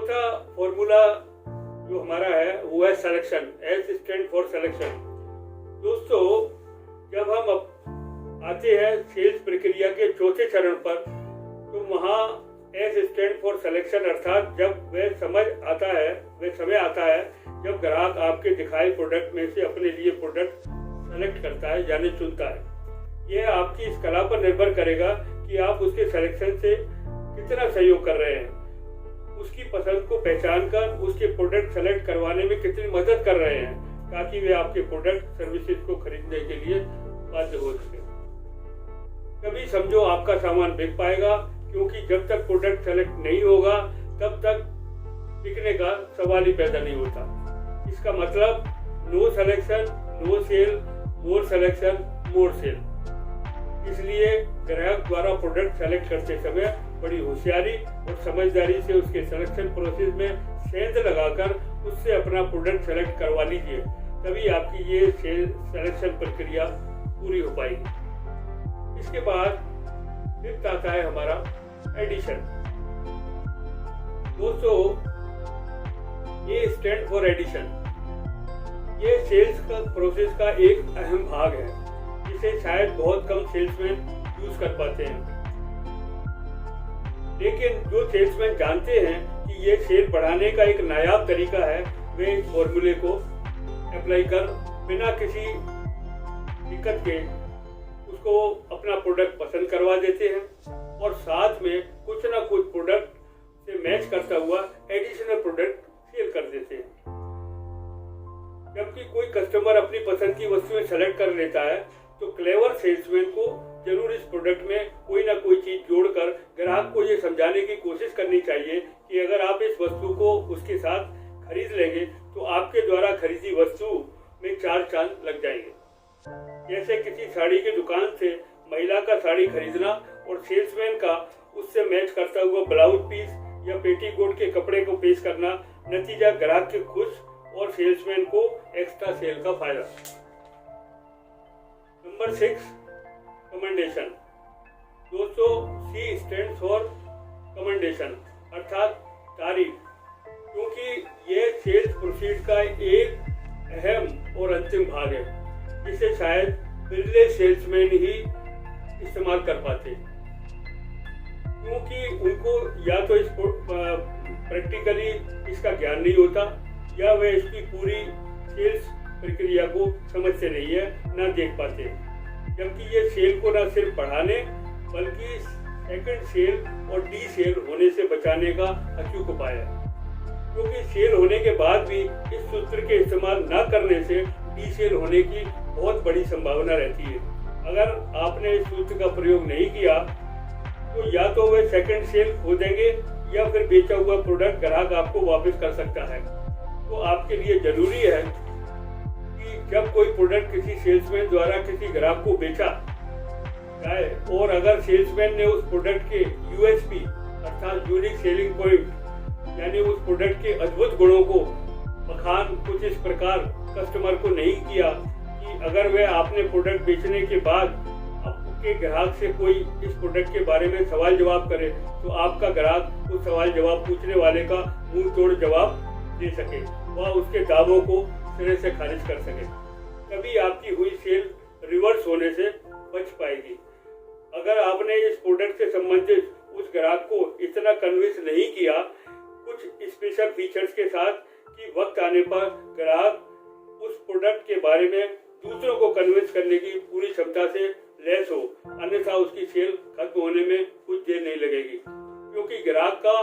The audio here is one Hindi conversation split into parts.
चौथा फॉर्मूला जो हमारा है वो है selection. S stand for selection. दोस्तों, जब हम आते हैं सेल्स प्रक्रिया के चौथे चरण पर, तो वहाँ एस स्टैंड फॉर सिलेक्शन, अर्थात जब वह समय आता है जब ग्राहक आपके दिखाए प्रोडक्ट में से अपने लिए प्रोडक्ट सेलेक्ट करता है यानी चुनता है। यह आपकी इस कला पर निर्भर करेगा कि आप उसके सिलेक्शन से कितना सहयोग कर रहे हैं, उसकी पसंद को पहचान कर उसके प्रोडक्ट सेलेक्ट करवाने में कितनी मदद कर रहे हैं, ताकि वे आपके प्रोडक्ट सर्विसेज को खरीदने के लिए बाध्य हो सके। तभी समझो आपका सामान बिक पाएगा, क्योंकि जब तक प्रोडक्ट सेलेक्ट नहीं होगा तब तक बिकने का सवाल ही पैदा नहीं होता। इसका मतलब नो सिलेक्शन नो सेल, मोर सिलेक्शन मोर सेल। इसलिए ग्राहक द्वारा प्रोडक्ट सेलेक्ट करते समय बड़ी होशियारी और समझदारी से उसके सिलेक्शन प्रोसेस में सेंध लगाकर उससे अपना प्रोडक्ट सेलेक्ट करवा लीजिए, तभी आपकी ये सिलेक्शन प्रक्रिया पूरी हो पाएगी। इसके बाद फिफ्थ आता है हमारा एडिशन। दोस्तों, ये स्टैंड फॉर एडिशन, ये सेल्स का प्रोसेस का एक अहम भाग है, जिसे शायद बहुत कम सेल्समैन यूज कर पाते हैं। लेकिन जो सेल्समैन जानते हैं कि ये सेल बढ़ाने का एक नायाब तरीका है, वे इस फॉर्मूले को अप्लाई कर बिना किसी दिक्कत के उसको अपना प्रोडक्ट पसंद करवा देते हैं और साथ में कुछ ना कुछ प्रोडक्ट से मैच करता हुआ एडिशनल प्रोडक्ट सेल कर देते हैं। जबकि कोई कस्टमर अपनी पसंद की वस्तुएं सेलेक्ट कर लेता है, तो क्लेवर सेल्समैन को जरूर इस प्रोडक्ट में कोई ना कोई चीज जोड़कर ग्राहक को ये समझाने की कोशिश करनी चाहिए कि अगर आप इस वस्तु को उसके साथ खरीद लेंगे तो आपके द्वारा खरीदी वस्तु में 4 चांद लग जाएंगे। जैसे किसी साड़ी की दुकान से महिला का साड़ी खरीदना और सेल्समैन का उससे मैच करता हुआ ब्लाउज पीस या पेटीकोट के कपड़े को पेश करना, नतीजा ग्राहक के खुश और सेल्समैन को एक्स्ट्रा सेल का फायदा। Number 6, commendation. दोस्तों, सी स्टैंड फॉर कमेंडेशन, अर्थात तारीफ, क्योंकि ये सेल्स प्रोसीड का एक अहम और अंतिम भाग है, जिसे शायद बिरले सेल्समैन ही इस्तेमाल कर पाते, क्योंकि उनको या तो इस प्रैक्टिकली इसका ज्ञान नहीं होता या वे इसकी पूरी सेल्स प्रक्रिया को समझते नहीं है, ना देख पाते। जबकि ये सेल को ना सिर्फ बढ़ाने बल्कि सेकंड सेल और डी सेल होने से बचाने का अचूक उपाय है, क्योंकि सेल होने के बाद भी इस सूत्र के इस्तेमाल न करने से डी सेल होने की बहुत बड़ी संभावना रहती है। अगर आपने इस सूत्र का प्रयोग नहीं किया तो या तो वे सेकंड सेल खो देंगे या फिर बेचा हुआ प्रोडक्ट ग्राहक आपको वापस कर सकता है। तो आपके लिए जरूरी है कि जब कोई प्रोडक्ट किसी सेल्समैन द्वारा किसी ग्राहक को बेचा जाए और अगर सेल्समैन ने उस प्रोडक्ट के यूएसपी अर्थात यूनिक सेलिंग पॉइंट यानी उस प्रोडक्ट के अद्भुत गुणों को बखान कुछ इस प्रकार कस्टमर को नहीं किया कि अगर वह आपने प्रोडक्ट बेचने के बाद आपके ग्राहक से कोई इस प्रोडक्ट के बारे में सवाल जवाब करे, तो आपका ग्राहक उस सवाल जवाब पूछने वाले का मुंह तोड़ जवाब दे सके, वह उसके दावों को सिरे से खारिज कर सके। तभी आपकी हुई सेल रिवर्स होने से बच पाएगी। अगर आपने इस प्रोडक्ट से संबंधित उस ग्राहक को इतना कन्विंस नहीं किया कुछ स्पेशल फीचर्स के साथ कि वक्त आने पर ग्राहक उस प्रोडक्ट के बारे में दूसरों को कन्विंस करने की पूरी क्षमता से लैस हो, अन्यथा उसकी सेल खत्म होने में कुछ देर नहीं लगेगी, क्योंकि ग्राहक का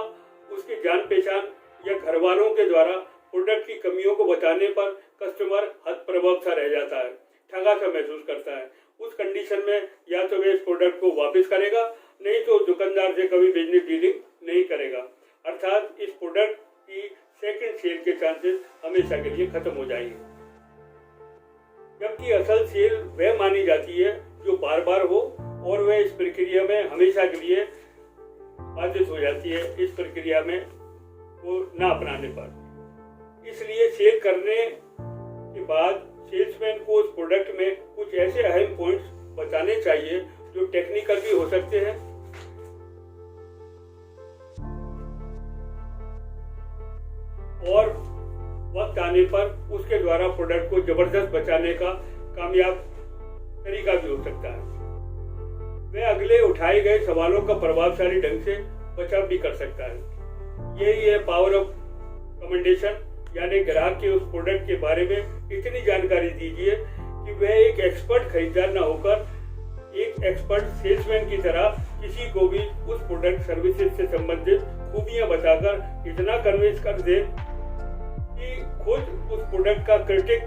उसकी जान पहचान या घर वालों के द्वारा प्रोडक्ट की कमियों को बताने पर कस्टमर हतप्रभाव सा रह जाता है, ठगा सा महसूस करता है। उस कंडीशन में या तो वे इस प्रोडक्ट को वापस करेगा, नहीं तो दुकानदार से कभी बिजनेस डीलिंग नहीं करेगा, अर्थात इस प्रोडक्ट की सेकंड सेल के चांसेस हमेशा के लिए खत्म हो जाएंगे। जबकि असल सेल वह मानी जाती है जो बार बार हो और वह इस प्रक्रिया में हमेशा के लिए बाधित हो जाती है इस प्रक्रिया में वो ना अपनाने पर। इसलिए सेल करने के बाद सेल्समैन को उस प्रोडक्ट में कुछ ऐसे अहम पॉइंट्स बताने चाहिए जो टेक्निकल भी हो सकते हैं आने पर उसके द्वारा प्रोडक्ट को जबरदस्त बचाने का कामयाब तरीका भी हो सकता है। वह अगले उठाए गए सवालों का प्रभावशाली ढंग से बचाव भी कर सकता है। यही है पावर ऑफ कमेंडेशन, यानी ग्राहक के उस प्रोडक्ट के बारे में इतनी जानकारी दीजिए कि वह एक एक्सपर्ट खरीदार न होकर एक एक्सपर्ट सेल्समैन की तरह किसी को भी उस प्रोडक्ट सर्विसेज से संबंधित खूबियां बताकर इतना कन्विंस कर दे कि खुद उस प्रोडक्ट का क्रिटिक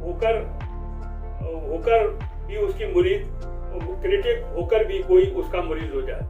होकर भी उसकी मुरीद, क्रिटिक होकर भी कोई उसका मुरीद हो जाए।